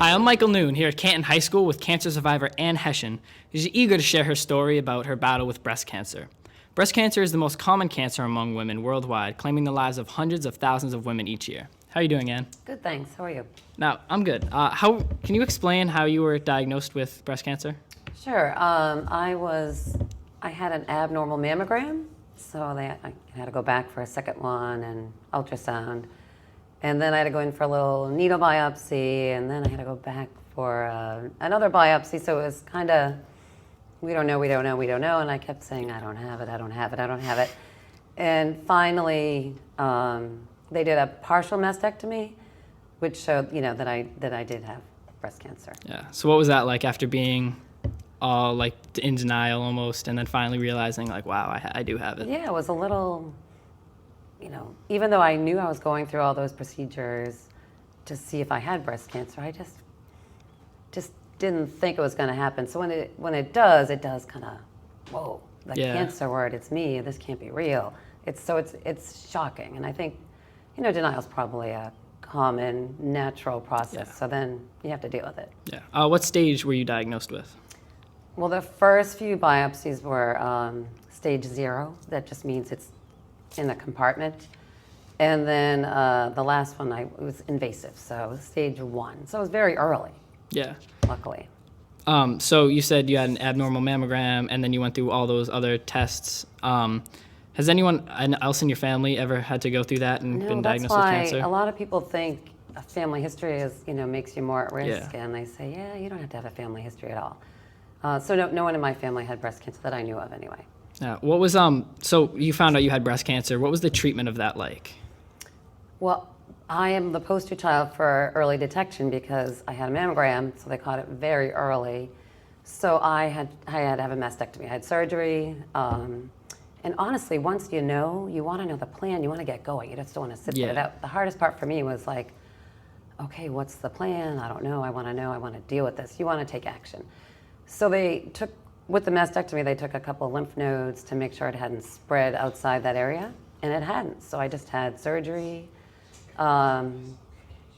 Hi, I'm Michael Noone here at Canton High School with cancer survivor Ann Hession, who's eager to share her story about her battle with breast cancer. Breast cancer is the most common cancer among women worldwide, claiming the lives of hundreds of thousands of women each year. How are you doing, Ann? Good, thanks. How are you? Now, I'm good. Can you explain how you were diagnosed with breast cancer? Sure. I had an abnormal mammogram, so I had to go back for a second one and ultrasound. And then I had to go in for a little needle biopsy, and then I had to go back for another biopsy. So it was kind of, we don't know. And I kept saying, I don't have it. And finally, they did a partial mastectomy, which showed, that I did have breast cancer. Yeah. So what was that like after being all like in denial almost, and then finally realizing like, wow, I do have it? Yeah, it was a little, even though I knew I was going through all those procedures to see if I had breast cancer, I just didn't think it was going to happen. So when it does kind of, whoa, the cancer word, it's me, this can't be real. It's shocking. And I think, denial is probably a common, natural process. Yeah. So then you have to deal with it. Yeah. What stage were you diagnosed with? Well, the first few biopsies were stage 0. That just means it's in a compartment. And then the last one, it was invasive, so stage 1. So it was very early. Yeah. Luckily. So you said you had an abnormal mammogram, and then you went through all those other tests. Has anyone else in your family ever had to go through that and been diagnosed with cancer? That's why a lot of people think a family history is, makes you more at risk. Yeah. And they say, yeah, you don't have to have a family history at all. So no one in my family had breast cancer that I knew of anyway. What was so you found out you had breast cancer. What was the treatment of that like? Well, I am the poster child for early detection because I had a mammogram, so they caught it very early. So I had to have a mastectomy. I had surgery. And honestly, once you want to know the plan, you want to get going. You just don't want to sit there. The hardest part for me was like, okay, what's the plan? I don't know. I want to deal with this. You want to take action. So with the mastectomy, they took a couple of lymph nodes to make sure it hadn't spread outside that area, and it hadn't. So I just had surgery and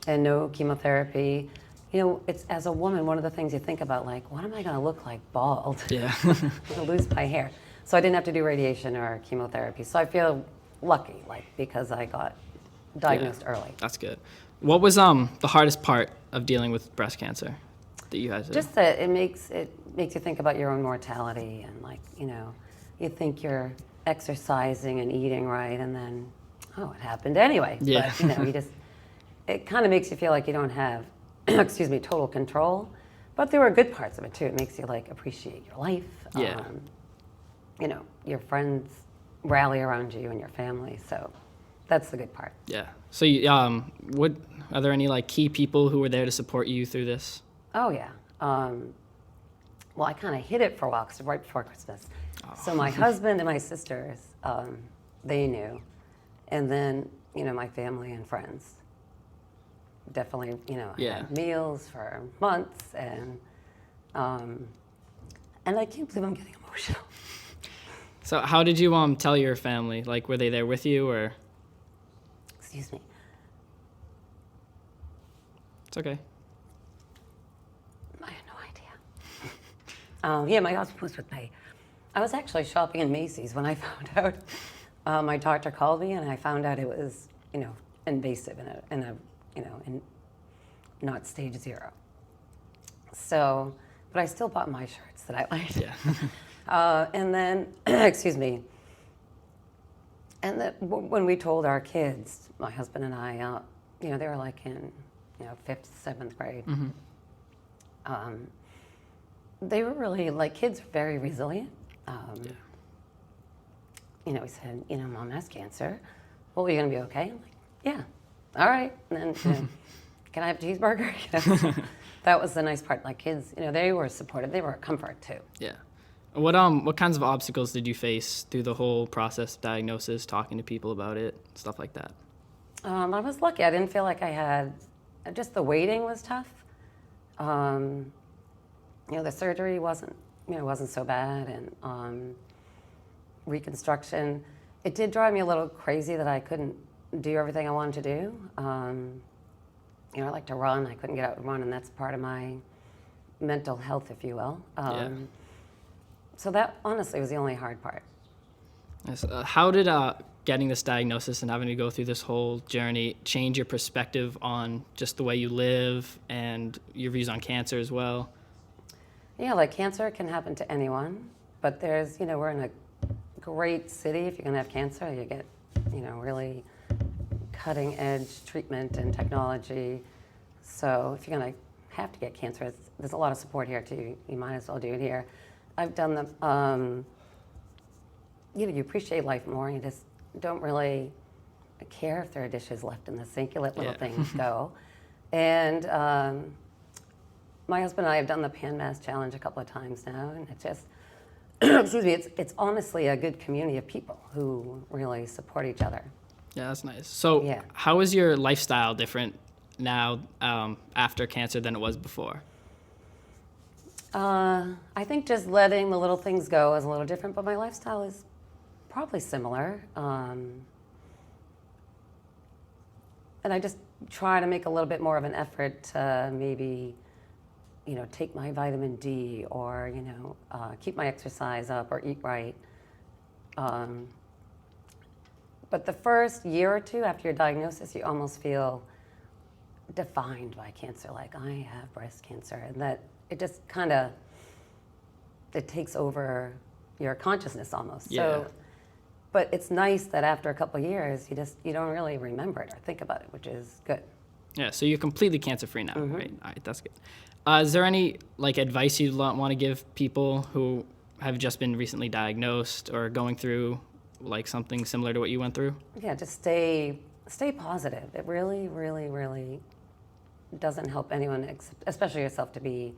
no chemotherapy. It's as a woman, one of the things you think about, like, what am I going to look like bald? Yeah. I'm going to lose my hair. So I didn't have to do radiation or chemotherapy. So I feel lucky, because I got diagnosed early. That's good. What was the hardest part of dealing with breast cancer that you had to? Just that it makes you think about your own mortality, and you think you're exercising and eating right, and then it happened anyway. Yeah. But it kind of makes you feel like you don't have total control. But there were good parts of it too. It makes you appreciate your life. Yeah. Your friends rally around you and your family. So that's the good part. Yeah. So are there any key people who were there to support you through this? Oh yeah. Well, I kind of hid it for a while because right before Christmas. Oh. So my husband and my sisters, they knew, and then my family and friends. Definitely, I had meals for months, and I can't believe I'm getting emotional. So how did you tell your family? Were they there with you, or? Excuse me. It's okay. I had no idea. My husband was with me. I was actually shopping in Macy's when I found out. My doctor called me, and I found out it was, invasive and not stage 0. So, but I still bought my shirts that I liked. Yeah. And then, excuse me. And when we told our kids, my husband and I, they were in, 5th, 7th grade. Mm-hmm. They were really, kids are very resilient. We said, Mom has cancer. Well, are you going to be okay? I'm like, yeah. All right. And then, can I have a cheeseburger? That was the nice part. Kids, they were supportive. They were a comfort too. Yeah. What kinds of obstacles did you face through the whole process of diagnosis, talking to people about it, stuff like that? I was lucky. I didn't feel like I had, just the waiting was tough. The surgery wasn't so bad, and reconstruction, it did drive me a little crazy that I couldn't do everything I wanted to do. I like to run. I couldn't get out and run, and that's part of my mental health, if you will. Yeah. So that honestly was the only hard part. Yes. How did getting this diagnosis and having to go through this whole journey change your perspective on just the way you live and your views on cancer as well? Yeah, like cancer can happen to anyone, but there's, we're in a great city. If you're going to have cancer, you get, really cutting edge treatment and technology. So if you're going to have to get cancer, there's a lot of support here too. You might as well do it here. I've done the, you appreciate life more. You just don't really care if there are dishes left in the sink. You let little things go. And my husband and I have done the Pan Mass Challenge a couple of times now, and it just, excuse me, it's honestly a good community of people who really support each other. Yeah, that's nice. So how is your lifestyle different now after cancer than it was before? I think just letting the little things go is a little different, but my lifestyle is probably similar. And I just try to make a little bit more of an effort to maybe, take my vitamin D or, keep my exercise up or eat right. But the first year or two after your diagnosis, you almost feel defined by cancer, like I have breast cancer, and that it just kind of, it takes over your consciousness almost. Yeah. So, but it's nice that after a couple of years, you don't really remember it or think about it, which is good. Yeah, so you're completely cancer-free now, right? All right, that's good. Is there any advice you'd want to give people who have just been recently diagnosed or going through something similar to what you went through? Yeah, just stay positive. It really, really, really doesn't help anyone, especially yourself, to be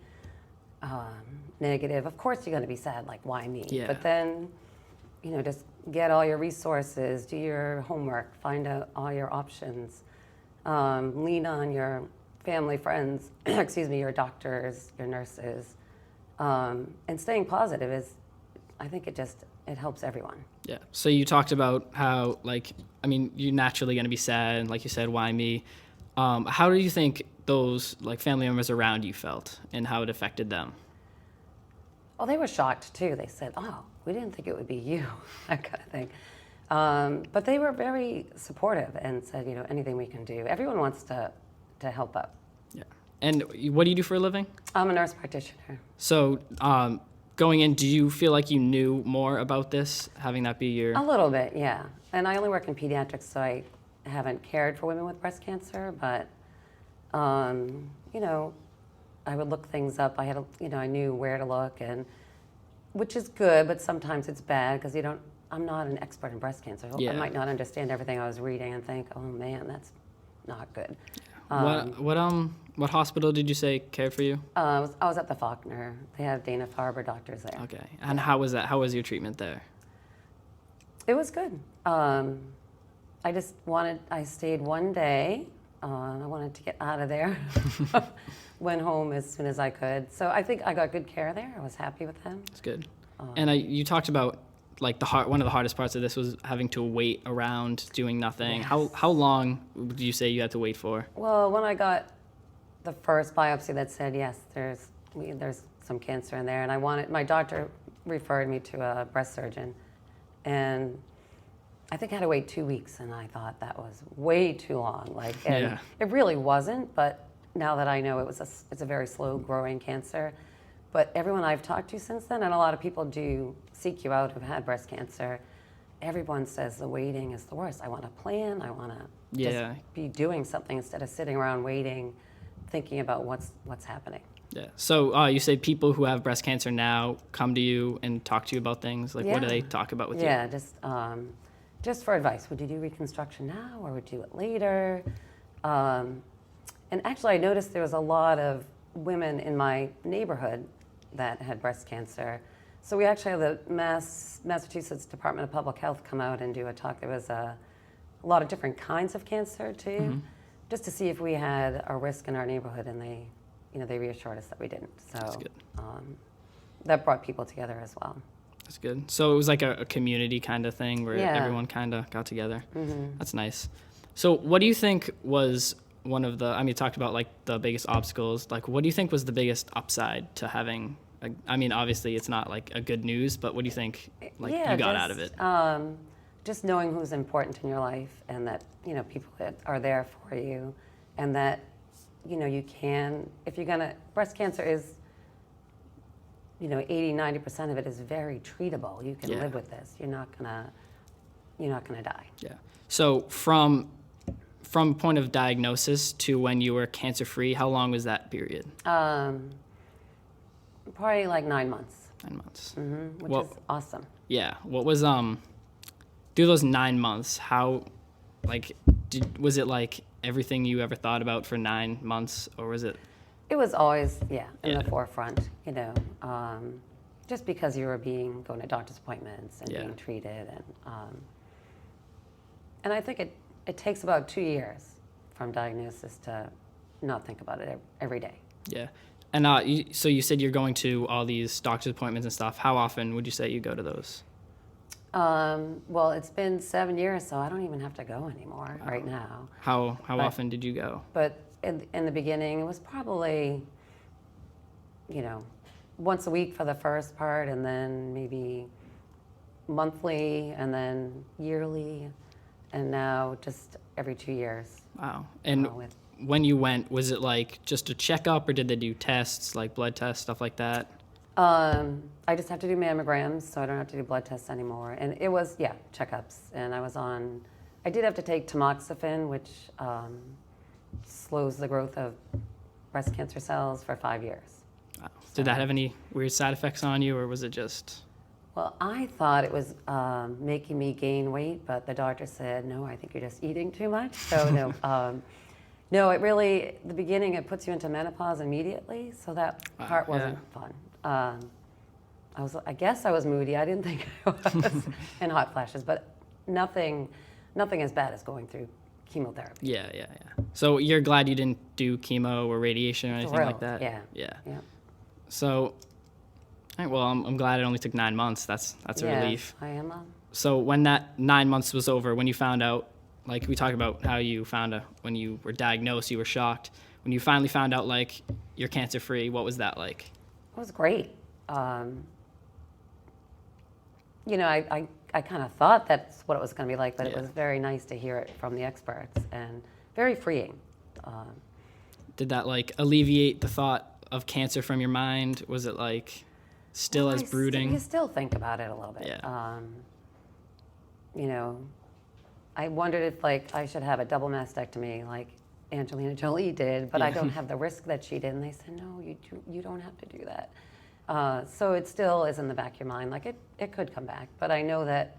negative. Of course, you're going to be sad, like, why me? Yeah. But then, just get all your resources, do your homework, find out all your options, lean on your family, friends, your doctors, your nurses, and staying positive is, I think it helps everyone. Yeah. So you talked about how, you're naturally going to be sad, and like you said, why me? How do you think those family members around you felt and how it affected them? Well, they were shocked too. They said, "Oh, we didn't think it would be you," that kind of thing. But they were very supportive and said, anything we can do. Everyone wants to help out. Yeah. And what do you do for a living? I'm a nurse practitioner. So going in, do you feel like you knew more about this, having that be your... A little bit, yeah. And I only work in pediatrics, so I haven't cared for women with breast cancer, but, I would look things up. I had, I knew where to look, and which is good, but sometimes it's bad because I'm not an expert in breast cancer. Yeah. I might not understand everything I was reading and think, oh man, that's not good. What hospital did you say cared for you? I was at the Faulkner. They have Dana-Farber doctors there. Okay. And how was that? How was your treatment there? It was good. I stayed one day. I wanted to get out of there. Went home as soon as I could. So I think I got good care there. I was happy with them. That's good. And you talked about one of the hardest parts of this was having to wait around doing nothing. Yes. How long would you say you had to wait for? Well, when I got the first biopsy that said, yes, there's some cancer in there, and my doctor referred me to a breast surgeon, and I think I had to wait 2 weeks, and I thought that was way too long. It really wasn't, but now that I know it's a very slow growing cancer. But everyone I've talked to since then, and a lot of people do seek you out who've had breast cancer, everyone says the waiting is the worst. I want to plan. I want to just be doing something instead of sitting around waiting, thinking about what's happening. Yeah. So you say people who have breast cancer now come to you and talk to you about things. What do they talk about with you? Yeah, just for advice. Would you do reconstruction now or would you do it later? And actually, I noticed there was a lot of women in my neighborhood that had breast cancer. So we actually had the Massachusetts Department of Public Health come out and do a talk. There was a lot of different kinds of cancer too, just to see if we had a risk in our neighborhood, and they reassured us that we didn't. So that's good. That brought people together as well. That's good. So it was like a community kind of thing where Yeah. everyone kind of got together. That's nice. So what do you think was one of the, I mean, you talked about like the biggest obstacles. Like, what do you think was the biggest upside to having, I mean, obviously it's not like a good news, but what do you think like you got out of it? Just knowing who's important in your life and that, people that are there for you and that, you can, if you're gonna, breast cancer is, 80-90% of it is very treatable. You can live with this. You're not gonna die. Yeah. So from point of diagnosis to when you were cancer-free, how long was that period? Probably like 9 months. 9 months. Which is awesome. Yeah. What was through those 9 months? How, like, was it like everything you ever thought about for 9 months, or was it? It was always in the forefront. Just because you were going to doctor's appointments and being treated, and I think it takes about 2 years from diagnosis to not think about it every day. Yeah. And so you said you're going to all these doctor's appointments and stuff. How often would you say you go to those? Well, it's been 7 years, so I don't even have to go anymore right now. How often did you go? But in the beginning, it was probably, once a week for the first part, and then maybe monthly, and then yearly, and now just every 2 years. Wow. And when you went, was it like just a checkup, or did they do tests, like blood tests, stuff like that? I just have to do mammograms, so I don't have to do blood tests anymore. And it was, checkups. And I did have to take tamoxifen, which slows the growth of breast cancer cells for 5 years. Wow. Did that have any weird side effects on you, or was it just? Well, I thought it was making me gain weight, but the doctor said, no, I think you're just eating too much. So no. No, it really, the beginning, it puts you into menopause immediedly, so that part wasn't fun. I guess I was moody. I didn't think I was in hot flashes, but nothing as bad as going through chemotherapy. Yeah. So you're glad you didn't do chemo or radiation or anything like that? Yeah. So, all right, well, I'm glad it only took 9 months. That's a relief. I am. So when that 9 months was over, when you found out, like we talked about how you found out when you were diagnosed, you were shocked. When you finally found out, like, you're cancer-free, what was that like? It was great. I kind of thought that's what it was going to be like, but it was very nice to hear it from the experts and very freeing. Did that, like, alleviate the thought of cancer from your mind? Was it, like, still as brooding? You still think about it a little bit. Yeah. I wondered if, like, I should have a double mastectomy like Angelina Jolie did, but I don't have the risk that she did. And they said, no, you don't have to do that. So it still is in the back of your mind. Like, it could come back, but I know that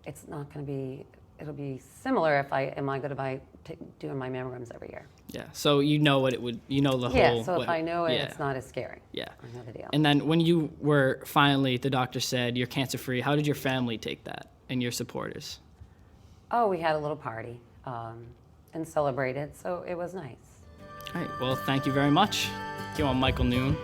it's not going to be, it'll be similar if I going to be doing my mammograms every year. Yeah, so you know what it would, the whole... Yeah, so if I know it, it's not as scary. Yeah. I know the deal. And then when you were finally, the doctor said you're cancer-free, how did your family take that and your supporters? Oh, we had a little party and celebrated, so it was nice. All right, well, thank you very much. Thank you, I'm Michael Noone.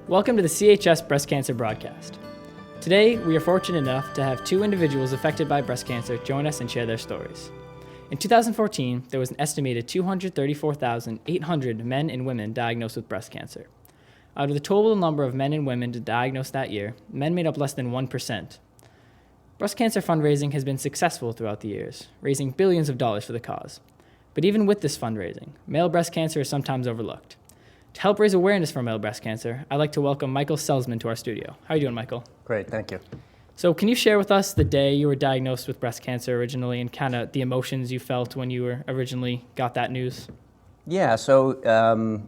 Welcome to the CHS Breast Cancer broadcast. Today, we are fortunate enough to have two individuals affected by breast cancer join us and share their stories. In 2014, there was an estimated 234,800 men and women diagnosed with breast cancer. Out of the total number of men and women diagnosed that year, men made up less than 1%. Breast cancer fundraising has been successful throughout the years, raising billions of dollars for the cause. But even with this fundraising, male breast cancer is sometimes overlooked. To help raise awareness for male breast cancer, I'd like to welcome Michael Selsman to our studio. How are you doing, Michael? Great, thank you. So can you share with us the day you were diagnosed with breast cancer originally and kind of the emotions you felt when you were originally got that news? Yeah, so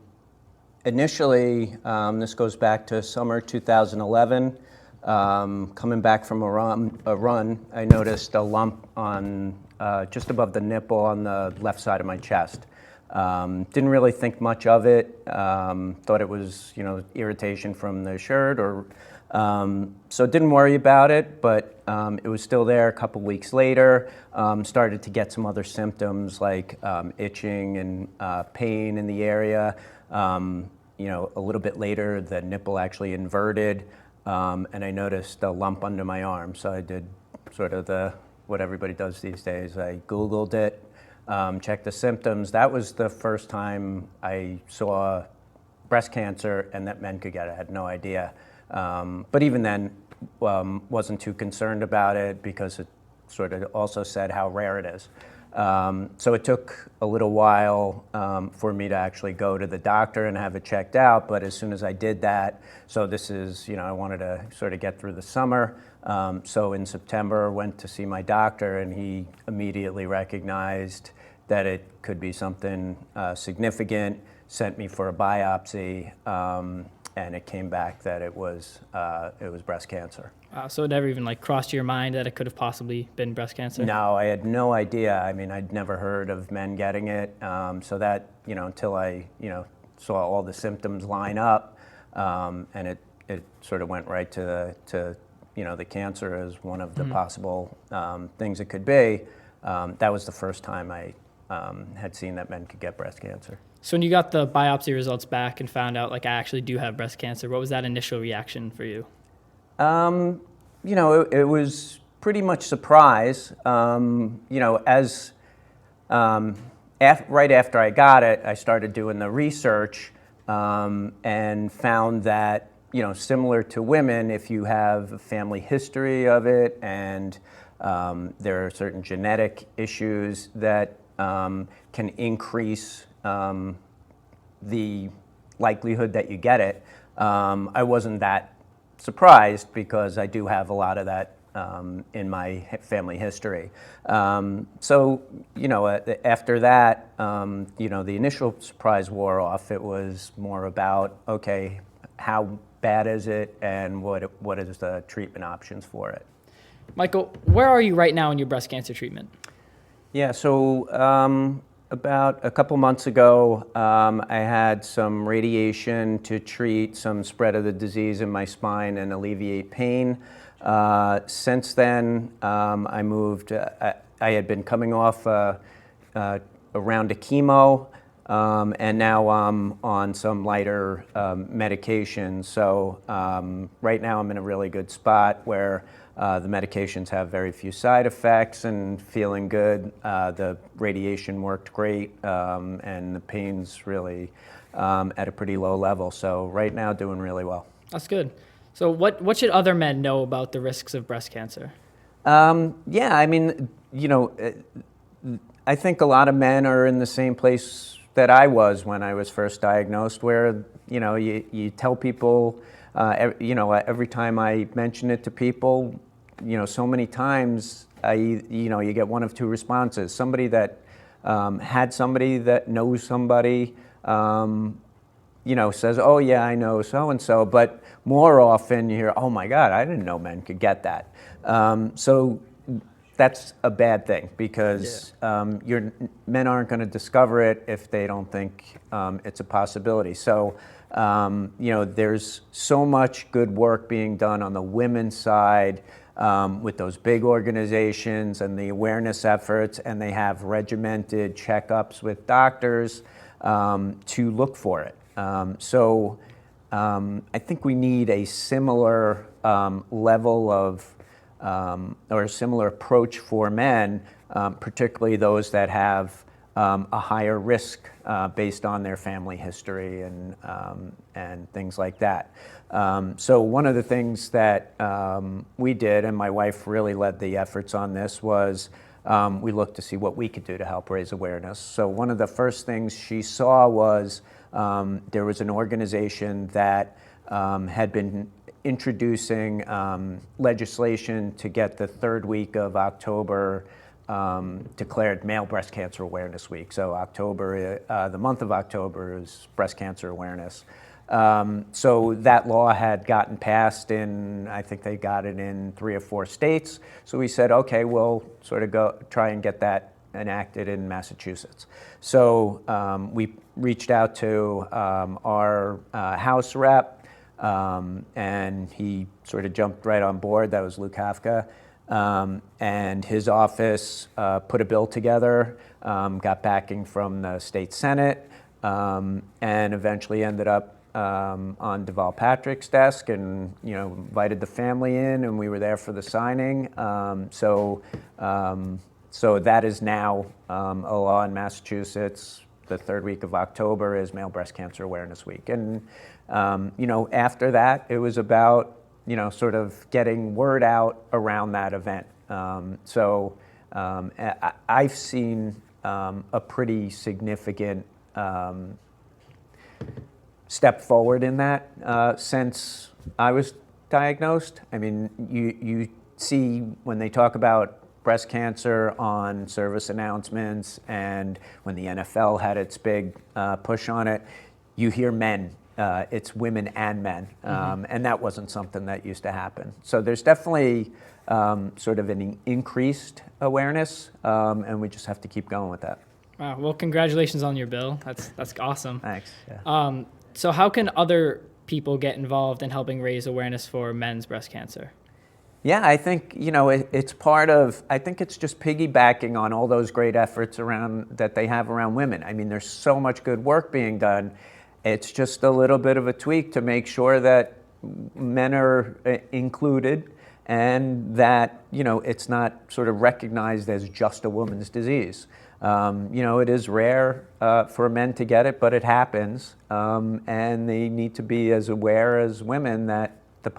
initially, this goes back to summer 2011. Coming back from a run, I noticed a lump on just above the nipple on the left side of my chest. Didn't really think much of it. Thought it was, irritation from the shirt, or so didn't worry about it. But it was still there. A couple weeks later, started to get some other symptoms like itching and pain in the area. A little bit later, the nipple actually inverted, and I noticed a lump under my arm. So I did sort of what everybody does these days. I Googled it. Checked the symptoms. That was the first time I saw breast cancer and that men could get it. I had no idea. But even then, wasn't too concerned about it because it sort of also said how rare it is. So it took a little while for me to actually go to the doctor and have it checked out. But as soon as I did that, so this is, I wanted to sort of get through the summer. So in September, went to see my doctor, and he immediately recognized that it could be something significant, sent me for a biopsy, and it came back that it was breast cancer. So it never even crossed your mind that it could have possibly been breast cancer? No, I had no idea. I mean, I'd never heard of men getting it. So that, until I, saw all the symptoms line up, and it sort of went right to the cancer as one of the possible things it could be. That was the first time I had seen that men could get breast cancer. So when you got the biopsy results back and found out, I actually do have breast cancer, what was that initial reaction for you? It was pretty much surprise. As right after I got it, I started doing the research and found that, similar to women, if you have a family history of it and there are certain genetic issues that can increase the likelihood that you get it. I wasn't that surprised because I do have a lot of that in my family history. So, after that, the initial surprise wore off. It was more about, okay, how bad is it and what is the treatment options for it? Michael, where are you right now in your breast cancer treatment? Yeah, so about a couple months ago, I had some radiation to treat some spread of the disease in my spine and alleviate pain. Since then, I moved. I had been coming off a round of chemo, and now I'm on some lighter medication. So right now I'm in a really good spot where the medications have very few side effects and feeling good. The radiation worked great, and the pain's really at a pretty low level. So right now, doing really well. That's good. So what should other men know about the risks of breast cancer? Yeah, I mean, I think a lot of men are in the same place that I was when I was first diagnosed, where, you tell people, every time I mention it to people, so many times you get one of two responses. Somebody that had somebody that knows somebody, says, oh yeah, I know so-and-so, but more often you hear, oh my God, I didn't know men could get that. So that's a bad thing because men aren't going to discover it if they don't think it's a possibility. So, there's so much good work being done on the women's side with those big organizations and the awareness efforts, and they have regimented checkups with doctors to look for it. So I think we need a similar level of or a similar approach for men, particularly those that have a higher risk based on their family history and things like that. So one of the things that we did, and my wife really led the efforts on this, was we looked to see what we could do to help raise awareness. So one of the first things she saw was there was an organization that had been introducing legislation to get the third week of October declared Male Breast Cancer Awareness Week. So October, the month of October is breast cancer awareness. So that law had gotten passed in, I think they got it in 3 or 4 states. So we said, okay, we'll sort of go try and get that enacted in Massachusetts. So we reached out to our House rep, and he sort of jumped right on board. That was Luke Hafka. And his office put a bill together, got backing from the state Senate, and eventually ended up on Deval Patrick's desk, and invited the family in, and we were there for the signing. So that is now a law in Massachusetts. The third week of October is Male Breast Cancer Awareness Week, and after that, it was about sort of getting word out around that event. I've seen a pretty significant step forward in that since I was diagnosed. I mean, you see when they talk about breast cancer on service announcements, and when the NFL had its big push on it, you hear men. It's women and men, and that wasn't something that used to happen. So there's definitely sort of an increased awareness, and we just have to keep going with that. Wow. Well, congratulations on your bill. That's awesome. Thanks. Yeah. So how can other people get involved in helping raise awareness for men's breast cancer? Yeah, I think it's part of. I think it's just piggybacking on all those great efforts that they have around women. I mean, there's so much good work being done. It's just a little bit of a tweak to make sure that men are included, and that it's not sort of recognized as just a woman's disease. It is rare for men to get it, but it happens, and they need to be as aware as women that the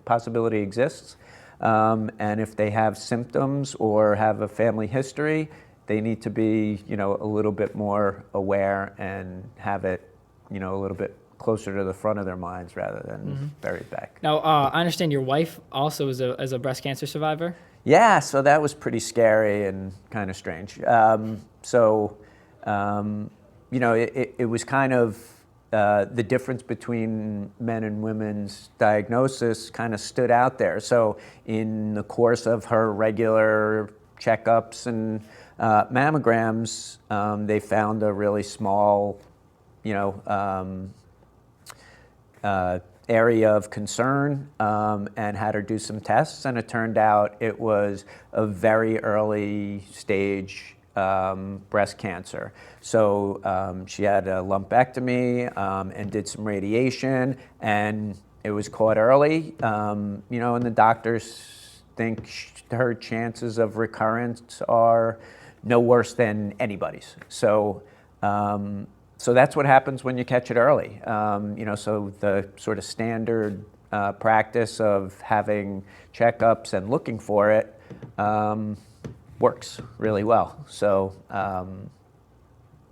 possibility exists. And if they have symptoms or have a family history, they need to be a little bit more aware and have it a little bit closer to the front of their minds rather than buried back. Now, I understand your wife also is a breast cancer survivor? Yeah, so that was pretty scary and kind of strange. It was kind of the difference between men and women's diagnosis kind of stood out there. So in the course of her regular checkups and mammograms, they found a really small area of concern, and had her do some tests, and it turned out it was a very early stage breast cancer. So she had a lumpectomy and did some radiation, and it was caught early, and the doctors think her chances of recurrence are no worse than anybody's. So that's what happens when you catch it early. So the sort of standard practice of having checkups and looking for it works really well. So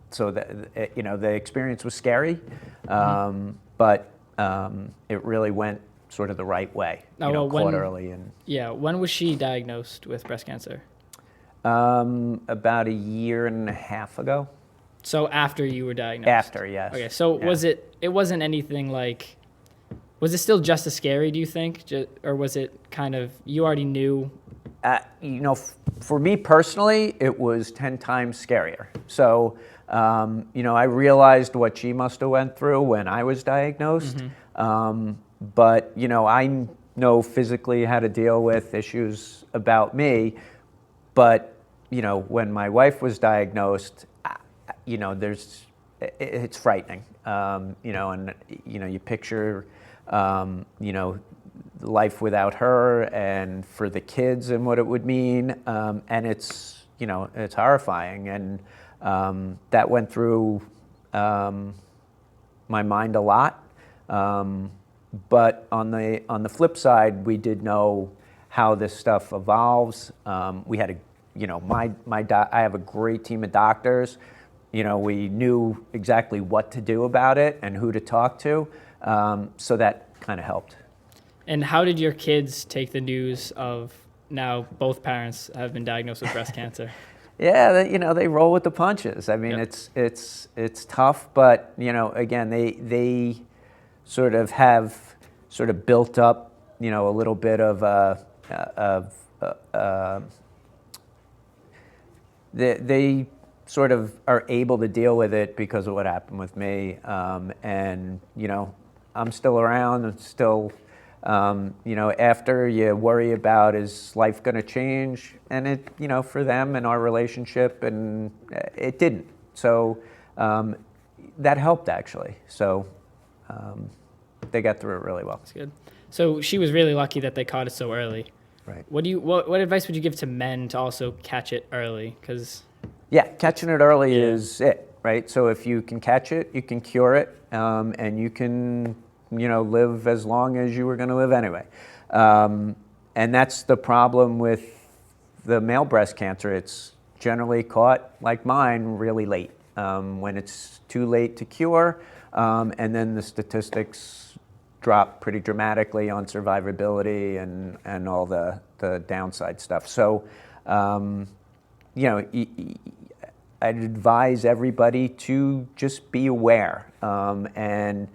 the experience was scary, but it really went sort of the right way. Caught early. When was she diagnosed with breast cancer? About 1.5 years ago. So after you were diagnosed? After, yes. Okay, so yeah. It wasn't anything like, was it still just as scary, do you think? Or was it kind of, you already knew? For me personally, it was 10 times scarier. So, I realized what she must have went through when I was diagnosed. But, I know physically how to deal with issues about me. But, when my wife was diagnosed, it's frightening, and you picture, life without her, and for the kids and what it would mean, and it's horrifying, and that went through my mind a lot. But on the flip side, we did know how this stuff evolves. We had a I have a great team of doctors. We knew exactly what to do about it and who to talk to, so that kind of helped. And how did your kids take the news of now both parents have been diagnosed with breast cancer? Yeah, they roll with the punches. I mean, Yep. it's tough, but again, they sort of have built up, a little bit of they sort of are able to deal with it because of what happened with me, and I'm still around and still. After you worry about, is life going to change? And it, for them and our relationship, and it didn't. So that helped, actually. So they got through it really well. That's good. So she was really lucky that they caught it so early. Right. What advice would you give to men to also catch it early? Because yeah, catching it early is it, right? So if you can catch it, you can cure it, and you can live as long as you were going to live anyway. And that's the problem with the male breast cancer. It's generally caught, like mine, really late, when it's too late to cure, and then the statistics drop pretty dramatically on survivability and all the downside stuff. So, I'd advise everybody to just be aware, and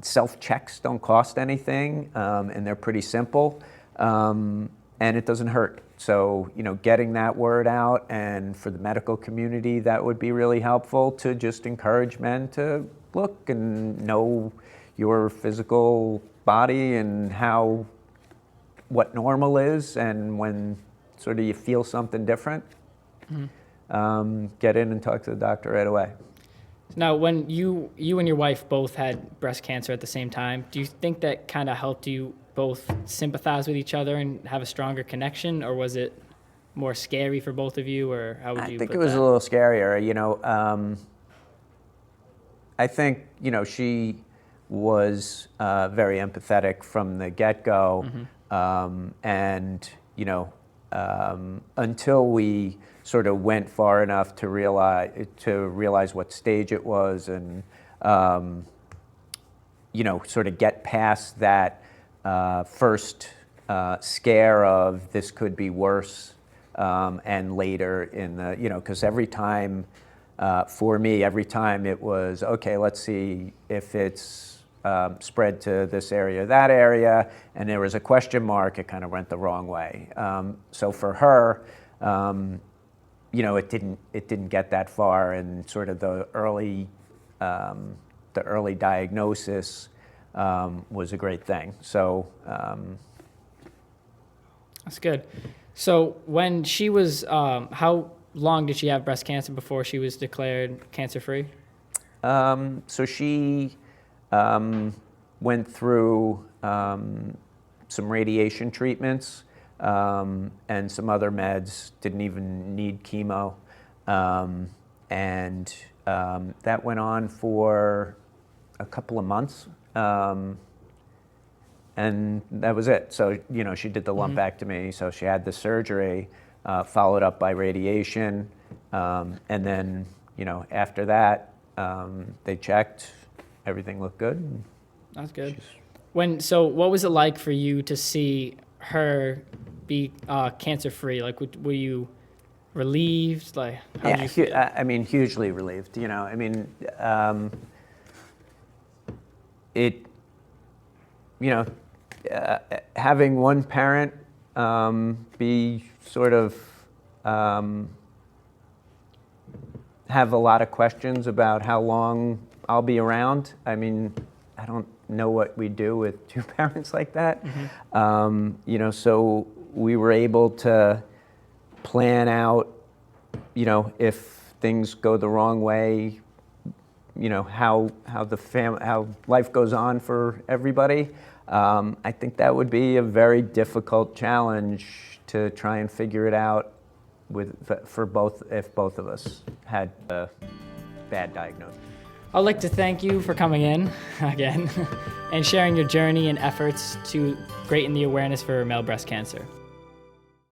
self-checks don't cost anything, and they're pretty simple, and it doesn't hurt. So, getting that word out, and for the medical community, that would be really helpful to just encourage men to look and know your physical body and what normal is, and when sort of you feel something different, get in and talk to the doctor right away. now, when you and your wife both had breast cancer at the same time, do you think that kind of helped you both sympathize with each other and have a stronger connection, or was it more scary for both of you, or how would you I think put it was that? a little scarier. I think she was very empathetic from the get-go, and until we sort of went far enough to realize what stage it was, and sort of get past that first scare of this could be worse, and later in the because every time for me, every time it was okay, let's see if it's spread to this area, that area, and there was a question mark, it kind of went the wrong way. So for her, it didn't get that far, and sort of the early diagnosis was a great thing. So That's good. So when she was, how long did she have breast cancer before she was declared cancer-free? so she went through some radiation treatments, and some other meds, didn't even need chemo. And that went on for a couple of months. And that was it. So, she did the lumpectomy, so she had the surgery, followed up by radiation. And then, after that, they checked, everything looked good. That's good. So what was it like for you to see her be cancer-free? Like, were you relieved? Like, how did you feel? I mean, hugely relieved. Having one parent be sort of have a lot of questions about how long I'll be around. I mean, I don't know what we do with two parents like that. So we were able to plan out, if things go the wrong way, how life goes on for everybody. I think that would be a very difficult challenge to try and figure it out if both of us had a bad diagnosis. I'd like to thank you for coming in again and sharing your journey and efforts to greaten the awareness for male breast cancer.